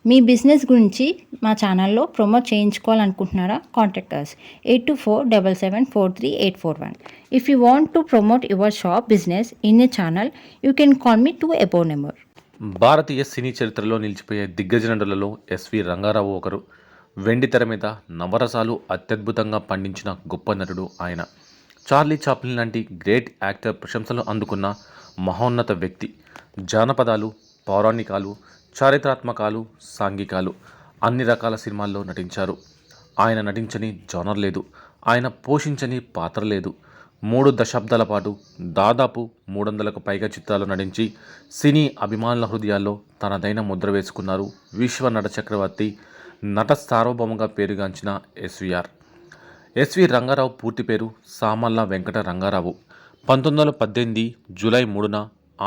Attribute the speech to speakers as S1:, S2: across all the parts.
S1: మీ business గురించి మా ఛానల్లో ప్రమోట్ చేయించుకోవాలనుకుంటున్నారా? Contact us 8247743841. If you want to promote your shop business in a channel, you can call me to above number.
S2: భారతీయ సినీ చరిత్రలో నిలిచిపోయే దిగ్గజ నటులలో SV Rangarao ఒకరు. వెండి తెర మీద నవరసాలు అత్యద్భుతంగా పండించిన గొప్ప నటుడు ఆయన. చార్లీ చాప్లిన్ లాంటి గ్రేట్ యాక్టర్ ప్రశంసలు అందుకున్న మహోన్నత వ్యక్తి. జానపదాలు, పౌరాణికాలు, చారిత్రాత్మకాలు, సాంఘికాలు అన్ని రకాల సినిమాల్లో నటించారు. ఆయన నటించని జానర్ లేదు, ఆయన పోషించని పాత్ర లేదు. 3 దశాబ్దాల పాటు దాదాపు 300కు పైగా చిత్రాలు నటించి సినీ అభిమానుల హృదయాల్లో తనదైన ముద్ర వేసుకున్నారు విశ్వ నట చక్రవర్తి, నట సార్వభౌమంగా పేరుగాంచిన ఎస్వీఆర్. ఎస్వి రంగారావు పూర్తి పేరు సామల్ల వెంకట రంగారావు. 1918 జూలై 3న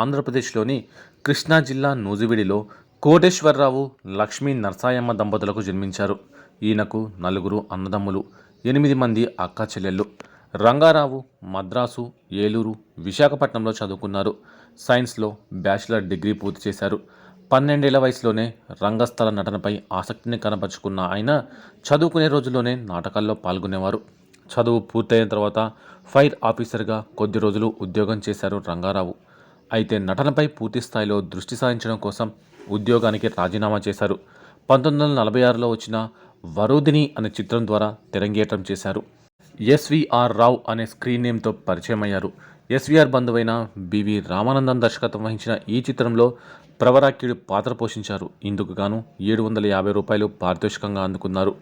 S2: ఆంధ్రప్రదేశ్లోని కృష్ణా జిల్లా నూజివీడిలో కోటేశ్వరరావు, లక్ష్మీ నరసాయమ్మ దంపతులకు జన్మించారు. ఈయనకు 4 అన్నదమ్ములు, 8 మంది అక్కా చెల్లెళ్ళు. రంగారావు మద్రాసు, ఏలూరు, విశాఖపట్నంలో చదువుకున్నారు. సైన్స్లో బ్యాచిలర్ డిగ్రీ పూర్తి చేశారు. 12 ఏళ్ల వయసులోనే రంగస్థల నటనపై ఆసక్తిని కనపరుచుకున్న ఆయన చదువుకునే రోజుల్లోనే నాటకాల్లో పాల్గొనేవారు. చదువు పూర్తయిన తర్వాత ఫైర్ ఆఫీసర్గా కొద్ది రోజులు ఉద్యోగం చేశారు రంగారావు. అయితే నటనపై పూర్తి స్థాయిలో దృష్టి సారించడం కోసం ఉద్యోగానికి రాజీనామా చేశారు. 1946లో వచ్చిన వరుదిని అనే చిత్రం ద్వారా తెరంగేట్రం చేశారు. ఎస్వీఆర్ రావు అనే స్క్రీన్ నేమ్తో పరిచయం అయ్యారు. ఎస్వీఆర్ బంధువైన బివి రామానందన్ దర్శకత్వం వహించిన ఈ చిత్రంలో ప్రవరాఖ్యుడి పాత్ర పోషించారు. ఇందుకు గాను ₹750 పారితోషికంగా అందుకున్నారు.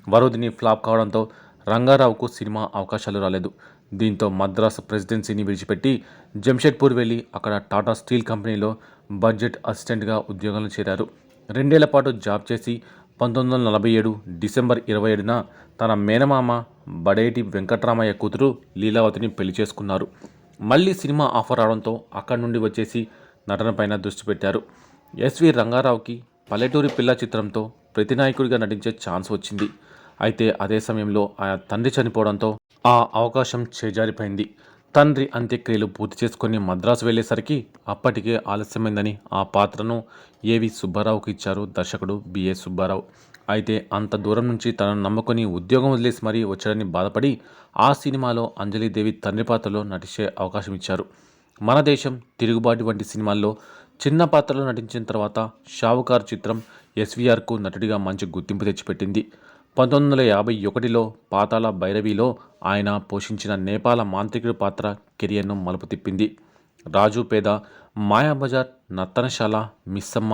S2: వరుదిని ఫ్లాప్ కావడంతో రంగారావుకు సినిమా అవకాశాలు రాలేదు. దీంతో మద్రాసు ప్రెసిడెన్సీని విడిచిపెట్టి జంషెడ్పూర్ వెళ్ళి అక్కడ టాటా స్టీల్ కంపెనీలో బడ్జెట్ అసిస్టెంట్గా ఉద్యోగంలో చేరారు. 2 ఏళ్ల పాటు జాబ్ చేసి 1947 డిసెంబర్ 27న తన మేనమామ బడేటి వెంకట్రామయ్య కూతురు లీలావతిని పెళ్లి చేసుకున్నారు. మళ్ళీ సినిమా ఆఫర్ రావడంతో అక్కడి నుండి వచ్చేసి నటనపైన దృష్టి పెట్టారు. ఎస్వి రంగారావుకి పల్లెటూరి పిల్ల చిత్రంతో ప్రతినాయకుడిగా నటించే ఛాన్స్ వచ్చింది. అయితే అదే సమయంలో ఆయన తండ్రి చనిపోవడంతో ఆ అవకాశం చేజారిపోయింది. తండ్రి అంత్యక్రియలు పూర్తి చేసుకుని మద్రాసు వెళ్ళేసరికి అప్పటికే ఆలస్యమైందని ఆ పాత్రను ఏవి సుబ్బారావుకు ఇచ్చారు దర్శకుడు బిఏ సుబ్బారావు. అయితే అంత దూరం నుంచి తనను నమ్ముకొని ఉద్యోగం వదిలేసి మరీ వచ్చాడని బాధపడి ఆ సినిమాలో అంజలీదేవి తండ్రి పాత్రలో నటించే అవకాశం ఇచ్చారు. మన దేశం, తిరుగుబాటు వంటి సినిమాల్లో చిన్న పాత్రలో నటించిన తర్వాత షావుకారు చిత్రం ఎస్వీఆర్కు నటుడిగా మంచి గుర్తింపు తెచ్చిపెట్టింది. 1951లో పాతాళ భైరవిలో ఆయన పోషించిన నేపాల మాంత్రికుడి పాత్ర కెరియర్ను మలుపు తిప్పింది. రాజు పేద, మాయాబజార్, నర్తనశాల, మిస్సమ్మ,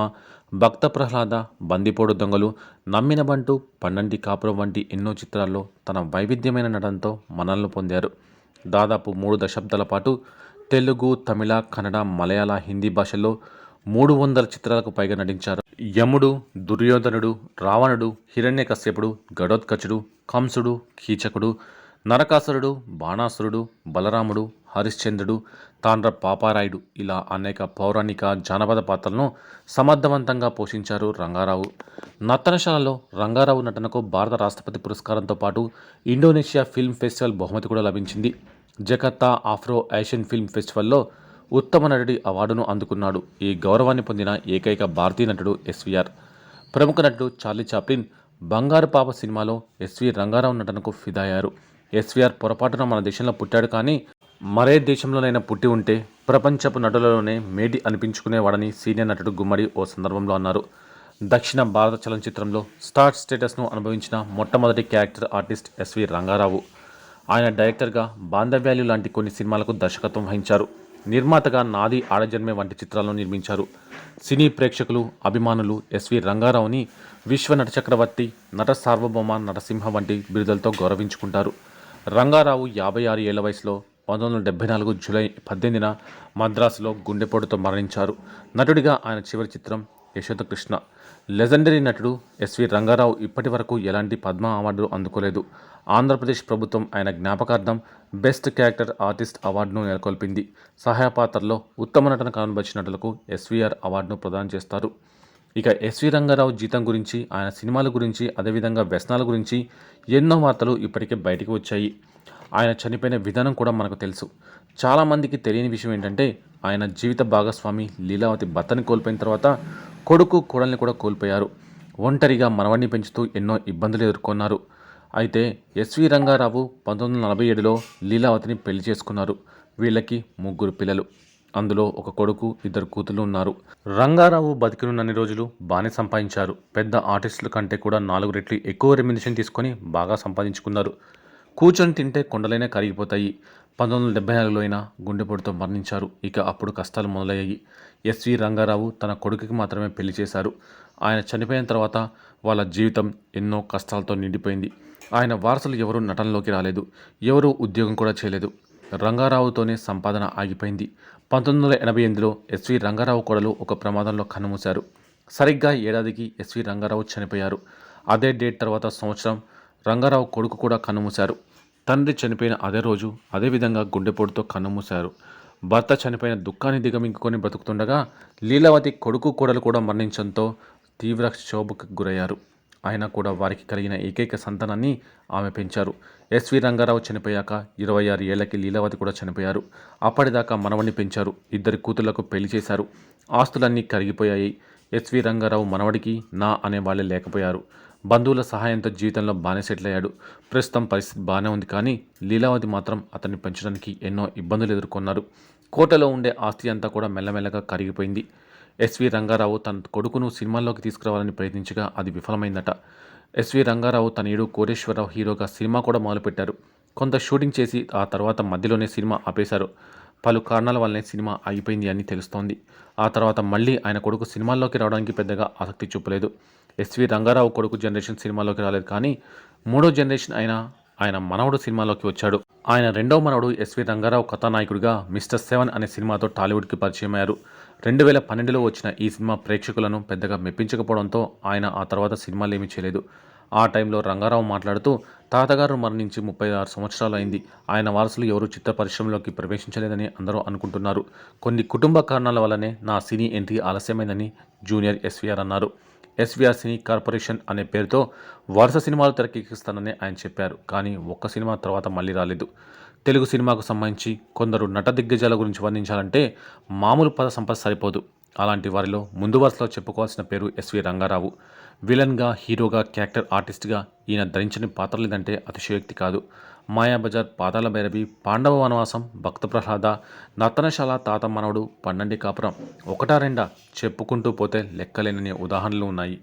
S2: భక్త ప్రహ్లాద, బందిపోడు దొంగలు, నమ్మిన బంటు, పండంటి కాపురం వంటి ఎన్నో చిత్రాల్లో తన వైవిధ్యమైన నటనతో మన్ననలు పొందారు. దాదాపు 3 దశాబ్దాల పాటు తెలుగు, తమిళ, కన్నడ, మలయాళ, హిందీ భాషల్లో 300 చిత్రాలకు పైగా నటించారు. యముడు, దుర్యోధనుడు, రావణుడు, హిరణ్యకశ్యపుడు, గడోత్కచుడు, కంసుడు, కీచకుడు, నరకాసురుడు, బాణాసురుడు, బలరాముడు, హరిశ్చంద్రుడు, తాండ్ర పాపారాయుడు ఇలా అనేక పౌరాణిక, జానపద పాత్రలను సమర్థవంతంగా పోషించారు రంగారావు. నర్తనశాలలో రంగారావు నటనకు భారత రాష్ట్రపతి పురస్కారంతో పాటు ఇండోనేషియా ఫిల్మ్ ఫెస్టివల్ బహుమతి కూడా లభించింది. జకర్తా ఆఫ్రో ఏషియన్ ఫిల్మ్ ఫెస్టివల్లో ఉత్తమ నటుడి అవార్డును అందుకున్నాడు. ఈ గౌరవాన్ని పొందిన ఏకైక భారతీయ నటుడు ఎస్వీఆర్. ప్రముఖ నటుడు చార్లీ చాప్లిన్ బంగారు పాప సినిమాలో ఎస్వి రంగారావు నటనకు ఫిదా అయ్యారు. ఎస్వీఆర్ పొరపాటున మన దేశంలో పుట్టాడు, కానీ మరే దేశంలోనైనా పుట్టి ఉంటే ప్రపంచపు నటులలోనే మేటి అనిపించుకునేవాడని సీనియర్ నటుడు గుమ్మడి ఓ సందర్భంలో అన్నారు. దక్షిణ భారత చలనచిత్రంలో స్టార్ స్టేటస్ను అనుభవించిన మొట్టమొదటి క్యారెక్టర్ ఆర్టిస్ట్ ఎస్వి రంగారావు. ఆయన డైరెక్టర్గా బాంధవ్యాలు లాంటి కొన్ని సినిమాలకు దర్శకత్వం వహించారు. నిర్మాతగా నాది ఆడజన్మే వంటి చిత్రాలను నిర్మించారు. సినీ ప్రేక్షకులు, అభిమానులు ఎస్వి రంగారావుని విశ్వ నట చక్రవర్తి, నట సార్వభౌమ, నటసింహ వంటి బిరుదులతో గౌరవించుకుంటారు. రంగారావు 56 ఏళ్ల వయసులో 1974 జూలై 18న మద్రాసులో గుండెపోటుతో మరణించారు. నటుడిగా ఆయన చివరి చిత్రం యశోదకృష్ణ. లెజెండరీ నటుడు ఎస్వి రంగారావు ఇప్పటి వరకు ఎలాంటి పద్మ అవార్డులు అందుకోలేదు. ఆంధ్రప్రదేశ్ ప్రభుత్వం ఆయన జ్ఞాపకార్థం బెస్ట్ క్యారెక్టర్ ఆర్టిస్ట్ అవార్డును నెలకొల్పింది. సహాయ పాత్రలో ఉత్తమ నటన కనబరిచిన నటులకు ఎస్వీఆర్ అవార్డును ప్రదానం చేస్తారు. ఇక ఎస్వి రంగారావు జీతం గురించి, ఆయన సినిమాల గురించి, అదేవిధంగా వ్యసనాల గురించి ఎన్నో వార్తలు ఇప్పటికే బయటికి వచ్చాయి. ఆయన చనిపోయిన విధానం కూడా మనకు తెలుసు. చాలామందికి తెలియని విషయం ఏంటంటే, ఆయన జీవిత భాగస్వామి లీలావతి భర్తని కోల్పోయిన తర్వాత కొడుకు, కోడల్ని కూడా కోల్పోయారు. ఒంటరిగా మనవడిని పెంచుతూ ఎన్నో ఇబ్బందులు ఎదుర్కొన్నారు. అయితే ఎస్వి రంగారావు 1947లో లీలావతిని పెళ్లి చేసుకున్నారు. వీళ్ళకి 3 పిల్లలు. అందులో ఒక కొడుకు, 2 కూతుళ్ళు ఉన్నారు. రంగారావు బతికినున్నన్ని రోజులు బాగానే సంపాదించారు. పెద్ద ఆర్టిస్టుల కంటే కూడా 4 రెట్లు ఎక్కువ రెమ్యునరేషన్ తీసుకొని బాగా సంపాదించుకున్నారు. కూర్చొని తింటే కొండలైనా కరిగిపోతాయి. 1974లో అయినా గుండెపోటుతో మరణించారు. ఇక అప్పుడు కష్టాలు మొదలయ్యాయి. ఎస్వి రంగారావు తన కొడుకుకి మాత్రమే పెళ్లి చేశారు. ఆయన చనిపోయిన తర్వాత వాళ్ళ జీవితం ఎన్నో కష్టాలతో నిండిపోయింది. ఆయన వారసులు ఎవరూ నటనలోకి రాలేదు. ఎవరూ ఉద్యోగం కూడా చేయలేదు. రంగారావుతోనే సంపాదన ఆగిపోయింది. 1988లో ఎస్వి రంగారావు కోడలు ఒక ప్రమాదంలో కన్నుమూశారు. సరిగ్గా ఏడాదికి ఎస్వి రంగారావు చనిపోయారు. అదే డేట్ తర్వాత సంవత్సరం రంగారావు కొడుకు కూడా కన్నుమూశారు. తండ్రి చనిపోయిన అదే రోజు అదేవిధంగా గుండెపోటుతో కన్నుమూశారు. భర్త చనిపోయిన దుఃఖాన్ని దిగమింగుకొని బ్రతుకుతుండగా లీలావతి కొడుకు కోడలు కూడా మరణించడంతో తీవ్ర క్షోభకు గురయ్యారు. అయినా కూడా వారికి కలిగిన ఏకైక సంతానాన్ని ఆమె పెంచారు. ఎస్వి రంగారావు చనిపోయాక 26 ఏళ్లకి లీలావతి కూడా చనిపోయారు. అప్పటిదాకా మనవడిని పెంచారు. 2 కూతుళ్లకు పెళ్లి చేశారు. ఆస్తులన్నీ కరిగిపోయాయి. ఎస్వి రంగారావు మనవడికి నా అనే వాళ్ళే లేకపోయారు. బంధువుల సహాయంతో జీవితంలో బాగానే సెటిల్ అయ్యాడు. ప్రస్తుతం పరిస్థితి బాగానే ఉంది. కానీ లీలావతి మాత్రం అతన్ని పెంచడానికి ఎన్నో ఇబ్బందులు ఎదుర్కొన్నారు. కోటలో ఉండే ఆస్తి అంతా కూడా మెల్లమెల్లగా కరిగిపోయింది. ఎస్వి రంగారావు తన కొడుకును సినిమాల్లోకి తీసుకురావాలని ప్రయత్నించగా అది విఫలమైందట. ఎస్వి రంగారావు తనయుడు కోటేశ్వరరావు హీరోగా సినిమా కూడా మొదలుపెట్టారు. కొంత షూటింగ్ చేసి ఆ తర్వాత మధ్యలోనే సినిమా ఆపేశారు. పలు కారణాల వల్లనే సినిమా ఆగిపోయింది అని తెలుస్తోంది. ఆ తర్వాత మళ్ళీ ఆయన కొడుకు సినిమాల్లోకి రావడానికి పెద్దగా ఆసక్తి చూపలేదు. ఎస్వి రంగారావు కొడుకు జనరేషన్ సినిమాలోకి రాలేదు. కానీ 3వ జనరేషన్ అయిన ఆయన మనవడు సినిమాలోకి వచ్చాడు. ఆయన 2వ మనవడు ఎస్వి రంగారావు కథానాయకుడిగా మిస్టర్ 7 అనే సినిమాతో టాలీవుడ్కి పరిచయం అయ్యారు. 2012లో వచ్చిన ఈ సినిమా ప్రేక్షకులను పెద్దగా మెప్పించకపోవడంతో ఆయన ఆ తర్వాత సినిమాలేమీ చేయలేదు. ఆ టైంలో రంగారావు మాట్లాడుతూ, తాతగారు మరణించి 36 సంవత్సరాలు అయింది. ఆయన వారసులు ఎవరూ చిత్ర పరిశ్రమలోకి ప్రవేశించలేదని అందరూ అనుకుంటున్నారు. కొన్ని కుటుంబ కారణాల వల్లనే నా సినీ ఎంట్రీ ఆలస్యమైందని జూనియర్ ఎస్వీఆర్ అన్నారు. ఎస్వీఆర్ సినీ కార్పొరేషన్ అనే పేరుతో వరుస సినిమాలు తెరకెక్కిస్తానని ఆయన చెప్పారు. కానీ ఒక్క సినిమా తర్వాత మళ్ళీ రాలేదు. తెలుగు సినిమాకు సంబంధించి కొందరు నట దిగ్గజాల గురించి వర్ణించాలంటే మామూలు పద సంపద సరిపోదు. అలాంటి వారిలో ముందు వరుసలో చెప్పుకోవాల్సిన పేరు ఎస్వి రంగారావు. విలన్గా, హీరోగా, క్యారెక్టర్ ఆర్టిస్ట్గా ఈయన ధరించని పాత్ర లేదంటే అతిశయోక్తి కాదు. మాయాబజార్, పాతాళ భైరవి, పాండవ వనవాసం, భక్త ప్రహ్లాద, నర్తనశాల, తాత మనవడు, పన్నండి కాపురం, ఒకటా రెండా చెప్పుకుంటూ పోతే లెక్కలేనన్ని ఉదాహరణలు ఉన్నాయి.